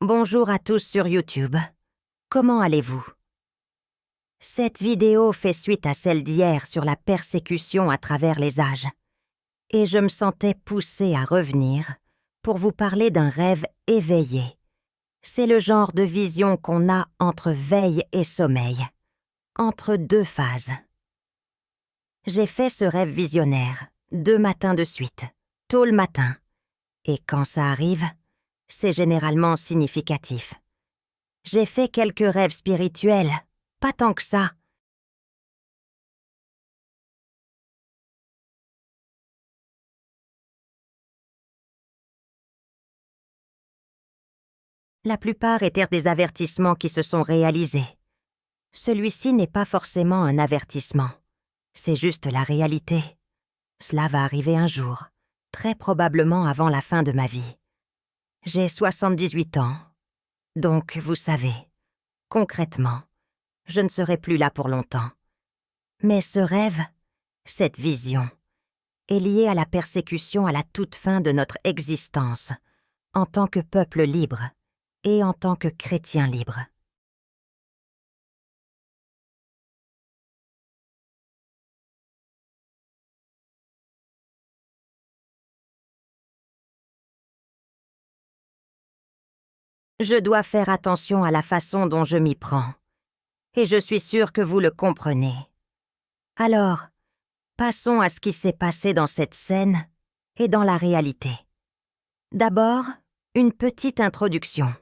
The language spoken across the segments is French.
Bonjour à tous sur YouTube. Comment allez-vous? Cette vidéo fait suite à celle d'hier sur la persécution à travers les âges. Et je me sentais poussée à revenir pour vous parler d'un rêve éveillé. C'est le genre de vision qu'on a entre veille et sommeil, entre deux phases. J'ai fait ce rêve visionnaire 2 matins de suite, tôt le matin. Et quand ça arrive, c'est généralement significatif. J'ai fait quelques rêves spirituels, pas tant que ça. La plupart étaient des avertissements qui se sont réalisés. Celui-ci n'est pas forcément un avertissement. C'est juste la réalité. Cela va arriver un jour, très probablement avant la fin de ma vie. J'ai 78 ans. Donc, vous savez, concrètement, je ne serai plus là pour longtemps. Mais ce rêve, cette vision, est liée à la persécution à la toute fin de notre existence, en tant que peuple libre et en tant que chrétien libre. Je dois faire attention à la façon dont je m'y prends, et je suis sûre que vous le comprenez. Alors, passons à ce qui s'est passé dans cette scène et dans la réalité. D'abord, une petite introduction.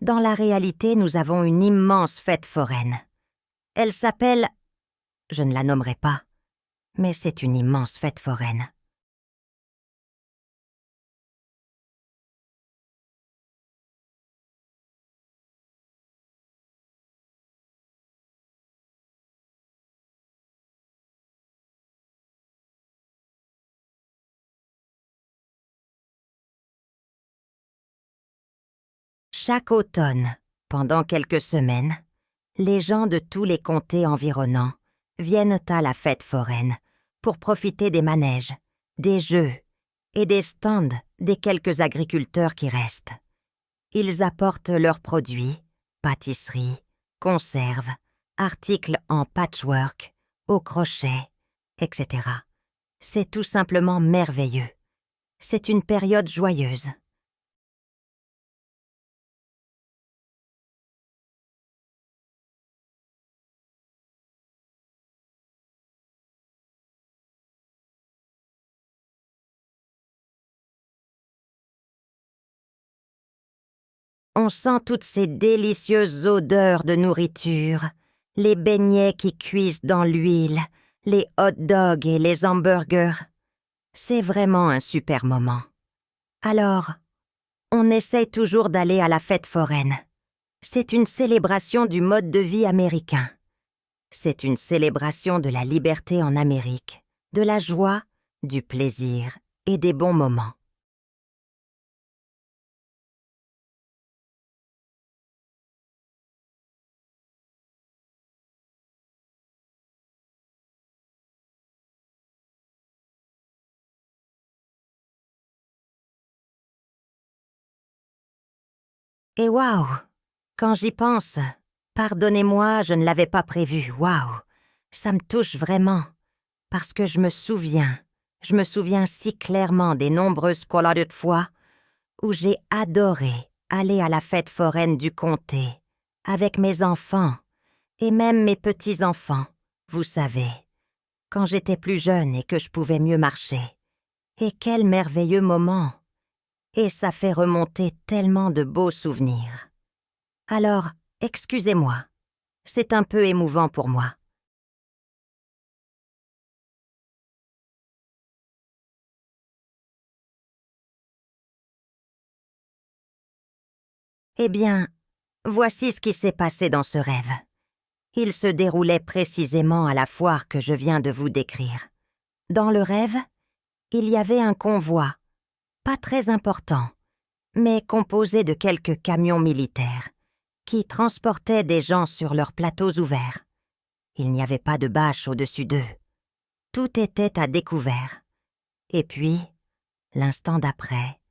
Dans la réalité, nous avons une immense fête foraine. Elle s'appelle... Je ne la nommerai pas, mais c'est une immense fête foraine. Chaque automne, pendant quelques semaines, les gens de tous les comtés environnants viennent à la fête foraine pour profiter des manèges, des jeux et des stands des quelques agriculteurs qui restent. Ils apportent leurs produits, pâtisseries, conserves, articles en patchwork, au crochet, etc. C'est tout simplement merveilleux. C'est une période joyeuse. On sent toutes ces délicieuses odeurs de nourriture, les beignets qui cuisent dans l'huile, les hot dogs et les hamburgers. C'est vraiment un super moment. Alors, on essaye toujours d'aller à la fête foraine. C'est une célébration du mode de vie américain. C'est une célébration de la liberté en Amérique, de la joie, du plaisir et des bons moments. Et waouh! Quand j'y pense, pardonnez-moi, je ne l'avais pas prévu, waouh! Ça me touche vraiment, parce que je me souviens si clairement des nombreuses de fois où j'ai adoré aller à la fête foraine du comté, avec mes enfants, et même mes petits-enfants, vous savez, quand j'étais plus jeune et que je pouvais mieux marcher. Et quel merveilleux moment! Et ça fait remonter tellement de beaux souvenirs. Alors, excusez-moi, c'est un peu émouvant pour moi. Eh bien, voici ce qui s'est passé dans ce rêve. Il se déroulait précisément à la foire que je viens de vous décrire. Dans le rêve, il y avait un convoi, pas très important, mais composé de quelques camions militaires, qui transportaient des gens sur leurs plateaux ouverts. Il n'y avait pas de bâche au-dessus d'eux. Tout était à découvert. Et puis, l'instant d'après,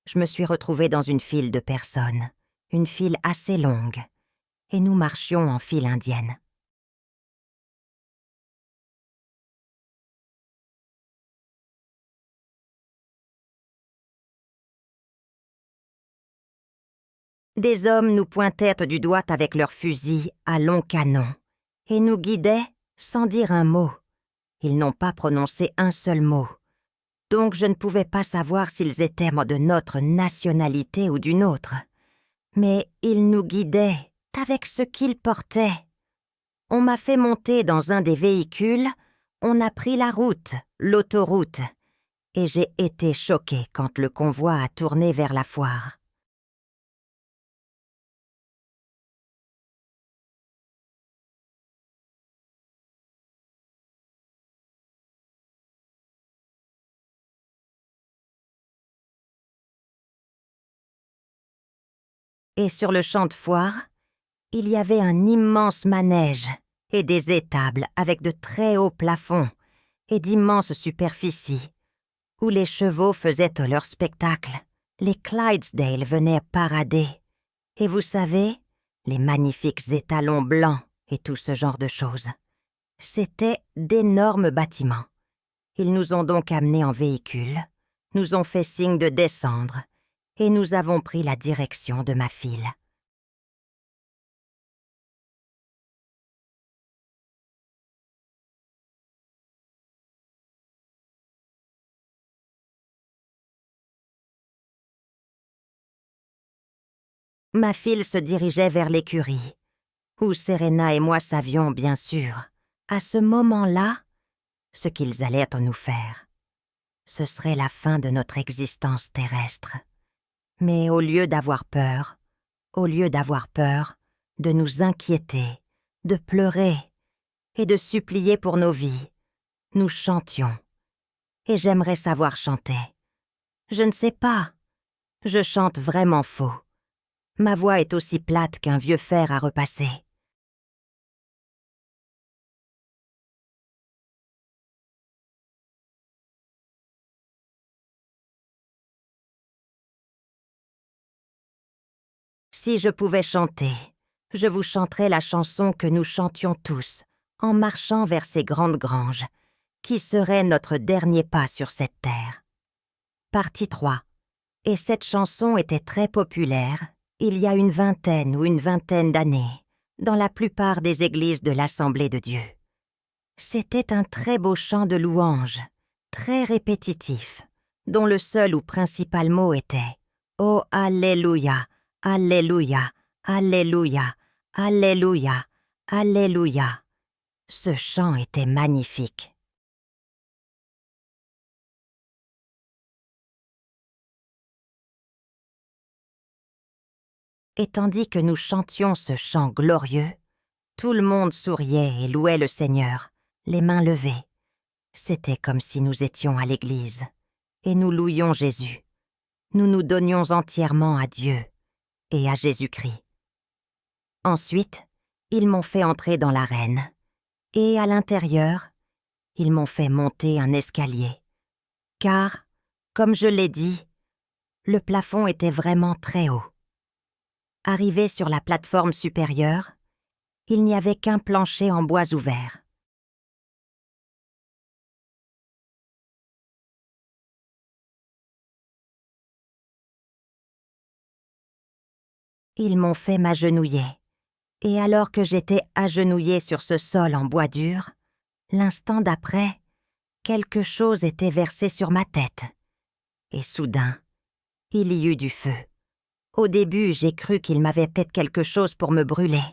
je me suis retrouvée dans une file de personnes une file assez longue, et nous marchions en file indienne. Des hommes nous pointaient du doigt avec leurs fusils à long canon et nous guidaient sans dire un mot. Ils n'ont pas prononcé un seul mot, donc je ne pouvais pas savoir s'ils étaient de notre nationalité ou d'une autre. Mais ils nous guidaient avec ce qu'ils portaient. On m'a fait monter dans un des véhicules, on a pris la route, l'autoroute, et j'ai été choquée quand le convoi a tourné vers la foire. Et sur le champ de foire, il y avait un immense manège et des étables avec de très hauts plafonds et d'immenses superficies, où les chevaux faisaient leur spectacle. Les Clydesdale venaient parader. Et vous savez, les magnifiques étalons blancs et tout ce genre de choses. C'étaient d'énormes bâtiments. Ils nous ont donc amenés en véhicule, nous ont fait signe de descendre, et nous avons pris la direction de ma file. Ma file se dirigeait vers l'écurie, où Serena et moi savions, bien sûr, à ce moment-là, ce qu'ils allaient nous faire. Ce serait la fin de notre existence terrestre. Mais au lieu d'avoir peur, de nous inquiéter, de pleurer et de supplier pour nos vies, nous chantions. Et j'aimerais savoir chanter. Je ne sais pas. Je chante vraiment faux. Ma voix est aussi plate qu'un vieux fer à repasser. Si je pouvais chanter, je vous chanterais la chanson que nous chantions tous, en marchant vers ces grandes granges, qui serait notre dernier pas sur cette terre. Partie 3. Et cette chanson était très populaire, il y a une vingtaine ou une vingtaine d'années, dans la plupart des églises de l'Assemblée de Dieu. C'était un très beau chant de louange, très répétitif, dont le seul ou principal mot était « Oh, Alléluia, Alléluia, Alléluia, Alléluia, Alléluia ». Ce chant était magnifique. Et tandis que nous chantions ce chant glorieux, tout le monde souriait et louait le Seigneur, les mains levées. C'était comme si nous étions à l'église, et nous louions Jésus. Nous nous donnions entièrement à Dieu et à Jésus-Christ. Ensuite, ils m'ont fait entrer dans l'arène, et à l'intérieur, ils m'ont fait monter un escalier. Car, comme je l'ai dit, le plafond était vraiment très haut. Arrivé sur la plateforme supérieure, il n'y avait qu'un plancher en bois ouvert. Ils m'ont fait m'agenouiller, et alors que j'étais agenouillée sur ce sol en bois dur, l'instant d'après, quelque chose était versé sur ma tête. Et soudain, il y eut du feu. Au début, j'ai cru qu'il m'avait fait quelque chose pour me brûler.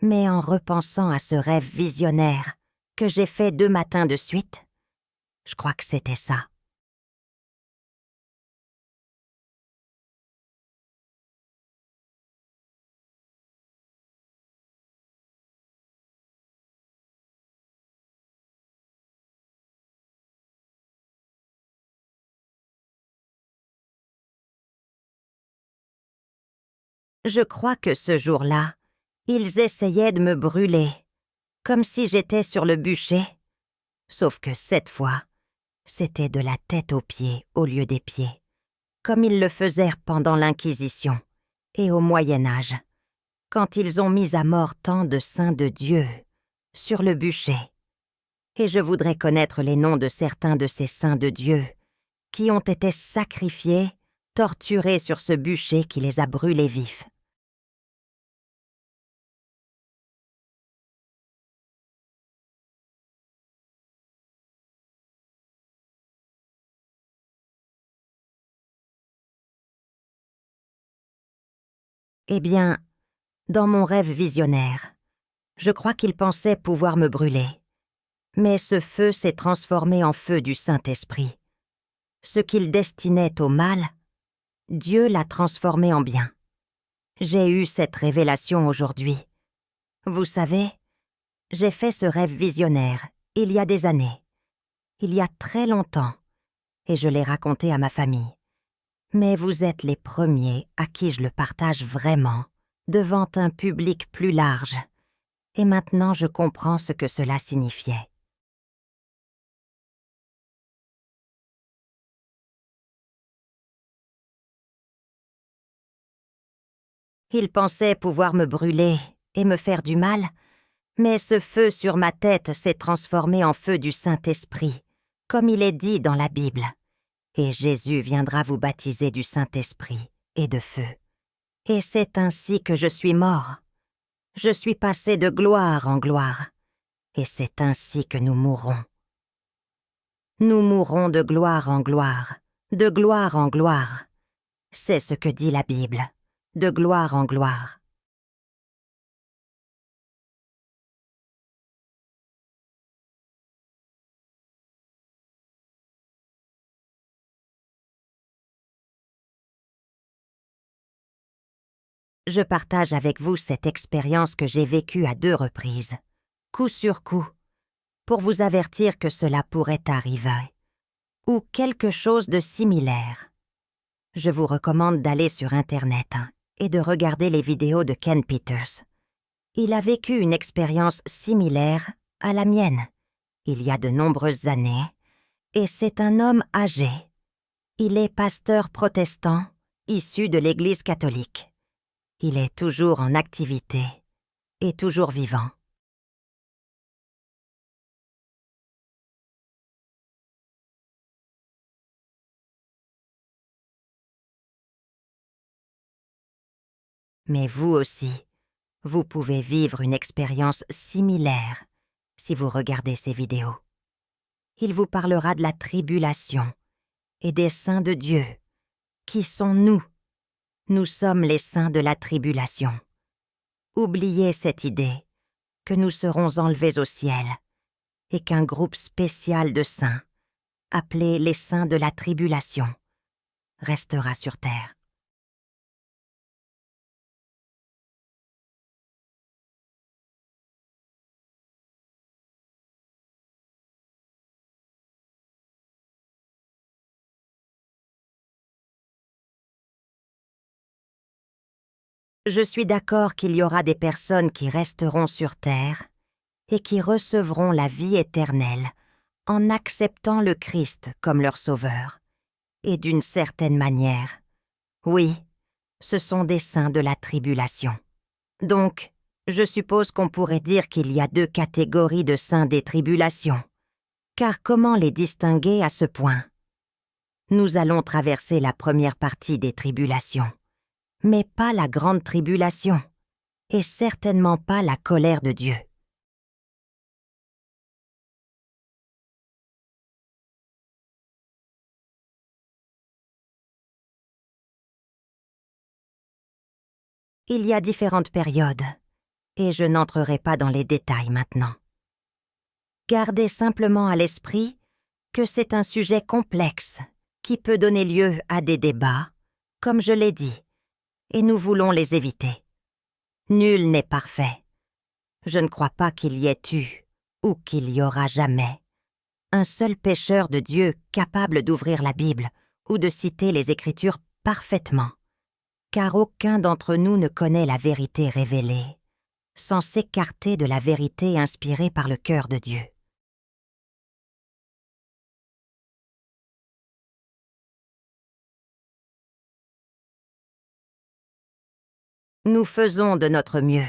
Mais en repensant à ce rêve visionnaire que j'ai fait 2 matins de suite, je crois que c'était ça. Je crois que ce jour-là, ils essayaient de me brûler, comme si j'étais sur le bûcher. Sauf que cette fois, c'était de la tête aux pieds au lieu des pieds, comme ils le faisaient pendant l'Inquisition, et au Moyen Âge, quand ils ont mis à mort tant de saints de Dieu sur le bûcher. Et je voudrais connaître les noms de certains de ces saints de Dieu qui ont été sacrifiés, torturés sur ce bûcher qui les a brûlés vifs. Eh bien, dans mon rêve visionnaire, je crois qu'il pensait pouvoir me brûler. Mais ce feu s'est transformé en feu du Saint-Esprit. Ce qu'il destinait au mal, Dieu l'a transformé en bien. J'ai eu cette révélation aujourd'hui. Vous savez, j'ai fait ce rêve visionnaire il y a des années, il y a très longtemps, et je l'ai raconté à ma famille. Mais vous êtes les premiers à qui je le partage vraiment, devant un public plus large. Et maintenant je comprends ce que cela signifiait. Il pensait pouvoir me brûler et me faire du mal, mais ce feu sur ma tête s'est transformé en feu du Saint-Esprit, comme il est dit dans la Bible. Et Jésus viendra vous baptiser du Saint-Esprit et de feu. Et c'est ainsi que je suis mort. Je suis passé de gloire en gloire. Et c'est ainsi que nous mourrons. Nous mourrons de gloire en gloire, de gloire en gloire. C'est ce que dit la Bible, de gloire en gloire. Je partage avec vous cette expérience que j'ai vécue à 2 reprises, coup sur coup, pour vous avertir que cela pourrait arriver, ou quelque chose de similaire. Je vous recommande d'aller sur Internet et de regarder les vidéos de Ken Peters. Il a vécu une expérience similaire à la mienne, il y a de nombreuses années, et c'est un homme âgé. Il est pasteur protestant, issu de l'Église catholique. Il est toujours en activité et toujours vivant. Mais vous aussi, vous pouvez vivre une expérience similaire si vous regardez ces vidéos. Il vous parlera de la tribulation et des saints de Dieu. Qui sont nous? Nous sommes les saints de la tribulation. Oubliez cette idée que nous serons enlevés au ciel et qu'un groupe spécial de saints, appelés les saints de la tribulation, restera sur terre. Je suis d'accord qu'il y aura des personnes qui resteront sur terre et qui recevront la vie éternelle en acceptant le Christ comme leur sauveur. Et d'une certaine manière, oui, ce sont des saints de la tribulation. Donc, je suppose qu'on pourrait dire qu'il y a 2 catégories de saints des tribulations. Car comment les distinguer à ce point? Nous allons traverser la première partie des tribulations, mais pas la grande tribulation, et certainement pas la colère de Dieu. Il y a différentes périodes, et je n'entrerai pas dans les détails maintenant. Gardez simplement à l'esprit que c'est un sujet complexe qui peut donner lieu à des débats, comme je l'ai dit, et nous voulons les éviter. Nul n'est parfait. Je ne crois pas qu'il y ait eu, ou qu'il y aura jamais, un seul pécheur de Dieu capable d'ouvrir la Bible ou de citer les Écritures parfaitement, car aucun d'entre nous ne connaît la vérité révélée, sans s'écarter de la vérité inspirée par le cœur de Dieu. Nous faisons de notre mieux,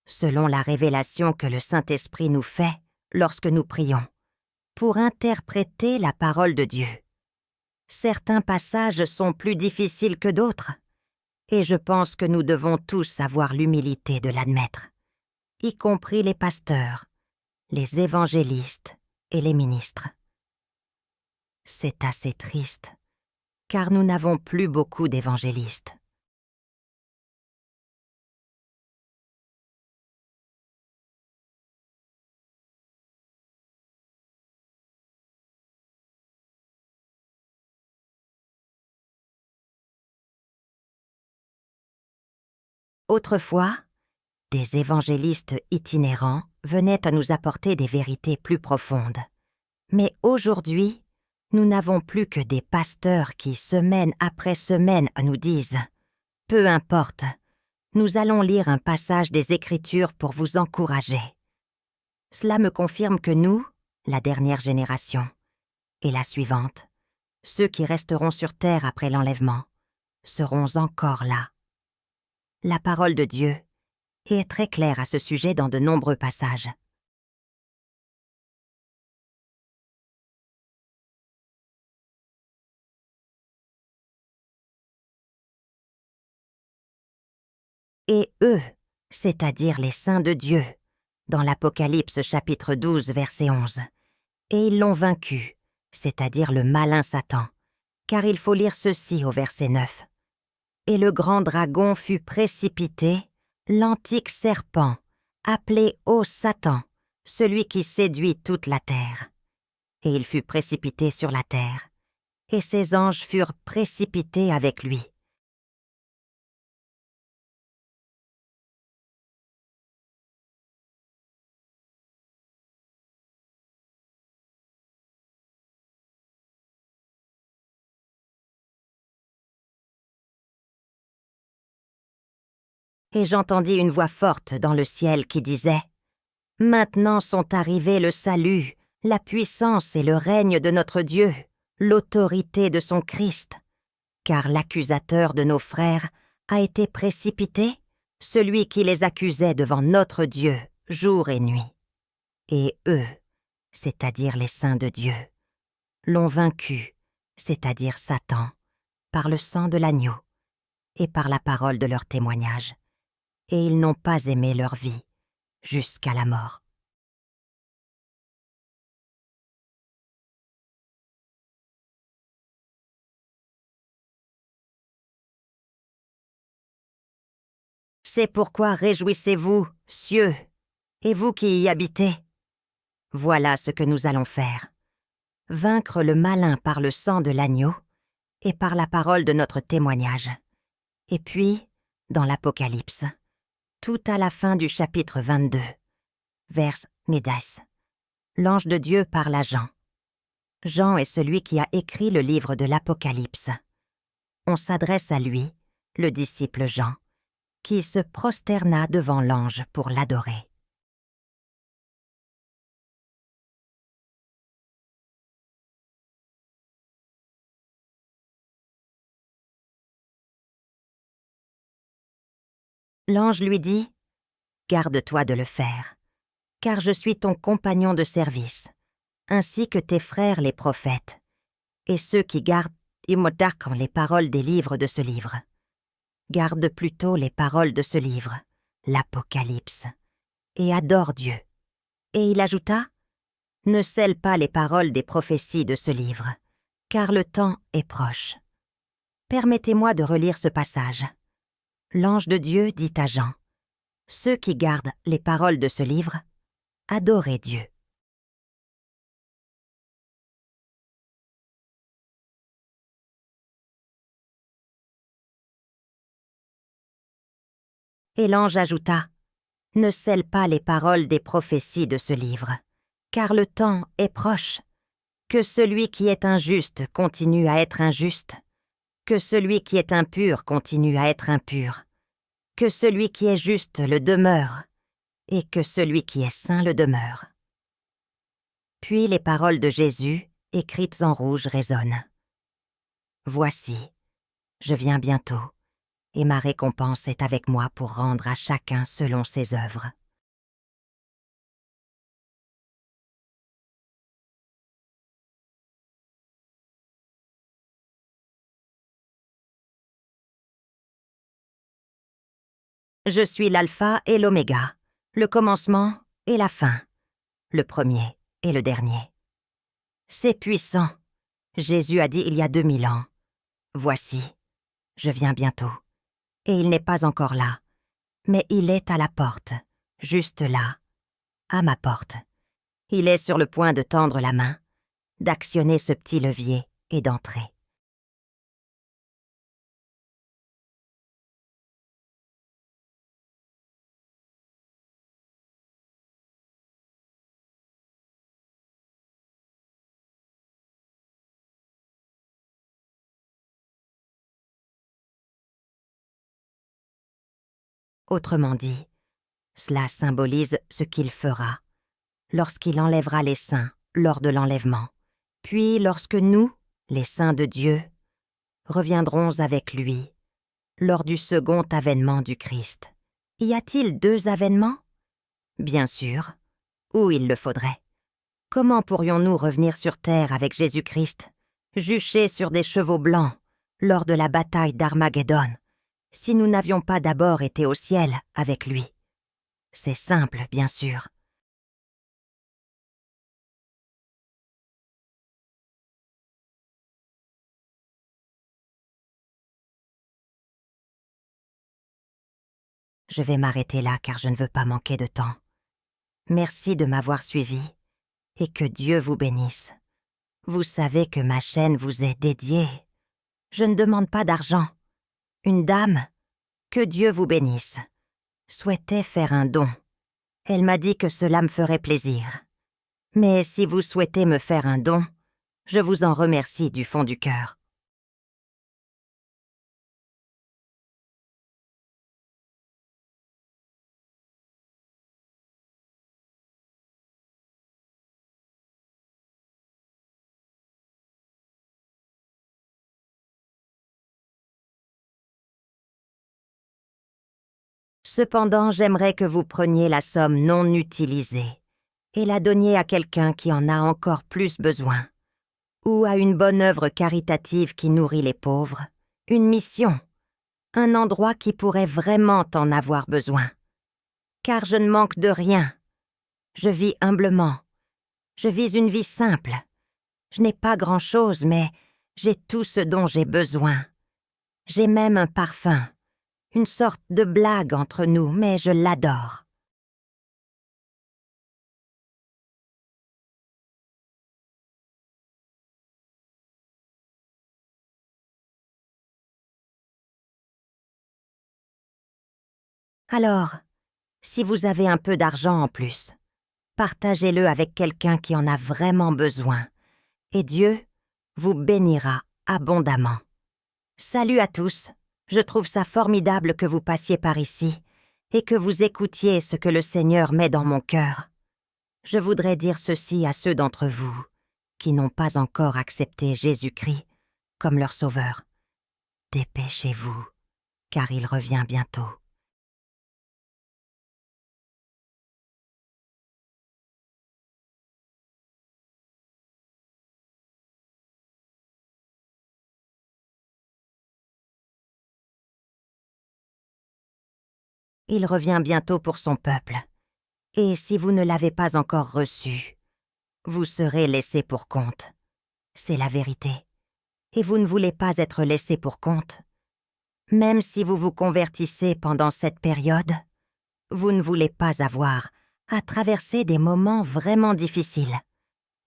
selon la révélation que le Saint-Esprit nous fait lorsque nous prions, pour interpréter la parole de Dieu. Certains passages sont plus difficiles que d'autres, et je pense que nous devons tous avoir l'humilité de l'admettre, y compris les pasteurs, les évangélistes et les ministres. C'est assez triste, car nous n'avons plus beaucoup d'évangélistes. Autrefois, des évangélistes itinérants venaient à nous apporter des vérités plus profondes. Mais aujourd'hui, nous n'avons plus que des pasteurs qui, semaine après semaine, nous disent « Peu importe, nous allons lire un passage des Écritures pour vous encourager. » Cela me confirme que nous, la dernière génération, et la suivante, ceux qui resteront sur terre après l'enlèvement, seront encore là. La parole de Dieu est très claire à ce sujet dans de nombreux passages. Et eux, c'est-à-dire les saints de Dieu, dans l'Apocalypse chapitre 12, verset 11. Et ils l'ont vaincu, c'est-à-dire le malin Satan, car il faut lire ceci au verset 9. Et le grand dragon fut précipité, l'antique serpent, appelé Ô Satan, celui qui séduit toute la terre. Et il fut précipité sur la terre, et ses anges furent précipités avec lui. Et j'entendis une voix forte dans le ciel qui disait « Maintenant sont arrivés le salut, la puissance et le règne de notre Dieu, l'autorité de son Christ, car l'accusateur de nos frères a été précipité, celui qui les accusait devant notre Dieu, jour et nuit. Et eux, c'est-à-dire les saints de Dieu, l'ont vaincu, c'est-à-dire Satan, par le sang de l'agneau et par la parole de leur témoignage. Et ils n'ont pas aimé leur vie jusqu'à la mort. » C'est pourquoi réjouissez-vous, cieux, et vous qui y habitez. Voilà ce que nous allons faire. Vaincre le malin par le sang de l'agneau et par la parole de notre témoignage. Et puis, dans l'Apocalypse, tout à la fin du chapitre 22, vers Médas, l'ange de Dieu parle à Jean. Jean est celui qui a écrit le livre de l'Apocalypse. On s'adresse à lui, le disciple Jean, qui se prosterna devant l'ange pour l'adorer. L'ange lui dit « Garde-toi de le faire, car je suis ton compagnon de service, ainsi que tes frères les prophètes, et ceux qui gardent imodakant les paroles des livres de ce livre. Garde plutôt les paroles de ce livre, l'Apocalypse, et adore Dieu. » Et il ajouta « Ne scelle pas les paroles des prophéties de ce livre, car le temps est proche. » Permettez-moi de relire ce passage. L'ange de Dieu dit à Jean « Ceux qui gardent les paroles de ce livre, adorez Dieu. » Et l'ange ajouta « Ne scelle pas les paroles des prophéties de ce livre, car le temps est proche. Que celui qui est injuste continue à être injuste, que celui qui est impur continue à être impur, que celui qui est juste le demeure, et que celui qui est saint le demeure. » Puis les paroles de Jésus, écrites en rouge, résonnent. « Voici, je viens bientôt, et ma récompense est avec moi pour rendre à chacun selon ses œuvres. Je suis l'alpha et l'oméga, le commencement et la fin, le premier et le dernier. C'est puissant. Jésus a dit il y a 2000 ans. Voici, je viens bientôt. Et il n'est pas encore là, mais il est à la porte, juste là, à ma porte. Il est sur le point de tendre la main, d'actionner ce petit levier et d'entrer. Autrement dit, cela symbolise ce qu'il fera lorsqu'il enlèvera les saints lors de l'enlèvement, puis lorsque nous, les saints de Dieu, reviendrons avec lui lors du second avènement du Christ. Y a-t-il 2 avènements? Bien sûr. Où il le faudrait. Comment pourrions-nous revenir sur terre avec Jésus-Christ, juchés sur des chevaux blancs, lors de la bataille d'Armageddon, si nous n'avions pas d'abord été au ciel avec lui? C'est simple, bien sûr. Je vais m'arrêter là car je ne veux pas manquer de temps. Merci de m'avoir suivi et que Dieu vous bénisse. Vous savez que ma chaîne vous est dédiée. Je ne demande pas d'argent. Une dame, que Dieu vous bénisse, souhaitait faire un don. Elle m'a dit que cela me ferait plaisir. Mais si vous souhaitez me faire un don, je vous en remercie du fond du cœur. Cependant, j'aimerais que vous preniez la somme non utilisée et la donniez à quelqu'un qui en a encore plus besoin, ou à une bonne œuvre caritative qui nourrit les pauvres, une mission, un endroit qui pourrait vraiment en avoir besoin. Car je ne manque de rien. Je vis humblement. Je vis une vie simple. Je n'ai pas grand-chose, mais j'ai tout ce dont j'ai besoin. J'ai même un parfum, une sorte de blague entre nous, mais je l'adore. Alors, si vous avez un peu d'argent en plus, partagez-le avec quelqu'un qui en a vraiment besoin, et Dieu vous bénira abondamment. Salut à tous, je trouve ça formidable que vous passiez par ici et que vous écoutiez ce que le Seigneur met dans mon cœur. Je voudrais dire ceci à ceux d'entre vous qui n'ont pas encore accepté Jésus-Christ comme leur sauveur. Dépêchez-vous, car il revient bientôt. Il revient bientôt pour son peuple. Et si vous ne l'avez pas encore reçu, vous serez laissé pour compte. C'est la vérité. Et vous ne voulez pas être laissé pour compte. Même si vous vous convertissez pendant cette période, vous ne voulez pas avoir à traverser des moments vraiment difficiles.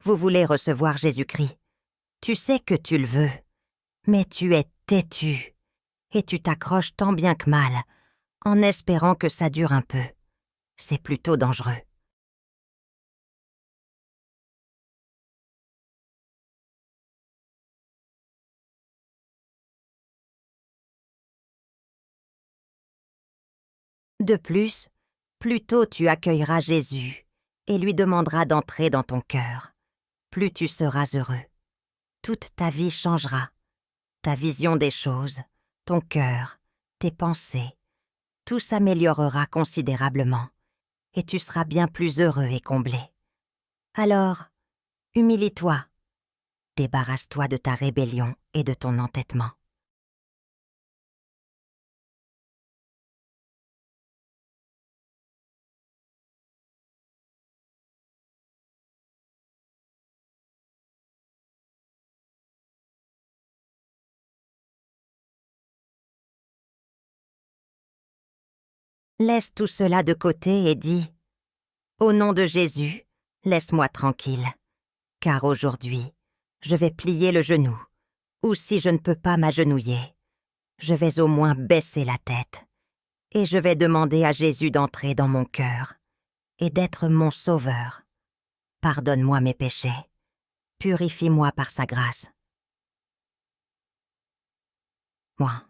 Vous voulez recevoir Jésus-Christ. Tu sais que tu le veux, mais tu es têtu et tu t'accroches tant bien que mal en espérant que ça dure un peu. C'est plutôt dangereux. De plus, plus tôt tu accueilleras Jésus et lui demanderas d'entrer dans ton cœur, plus tu seras heureux. Toute ta vie changera, ta vision des choses, ton cœur, tes pensées, tout s'améliorera considérablement, et tu seras bien plus heureux et comblé. Alors, humilie-toi, débarrasse-toi de ta rébellion et de ton entêtement. Laisse tout cela de côté et dis « Au nom de Jésus, laisse-moi tranquille, car aujourd'hui, je vais plier le genou, ou si je ne peux pas m'agenouiller, je vais au moins baisser la tête, et je vais demander à Jésus d'entrer dans mon cœur et d'être mon sauveur. Pardonne-moi mes péchés, purifie-moi par sa grâce. » Moi.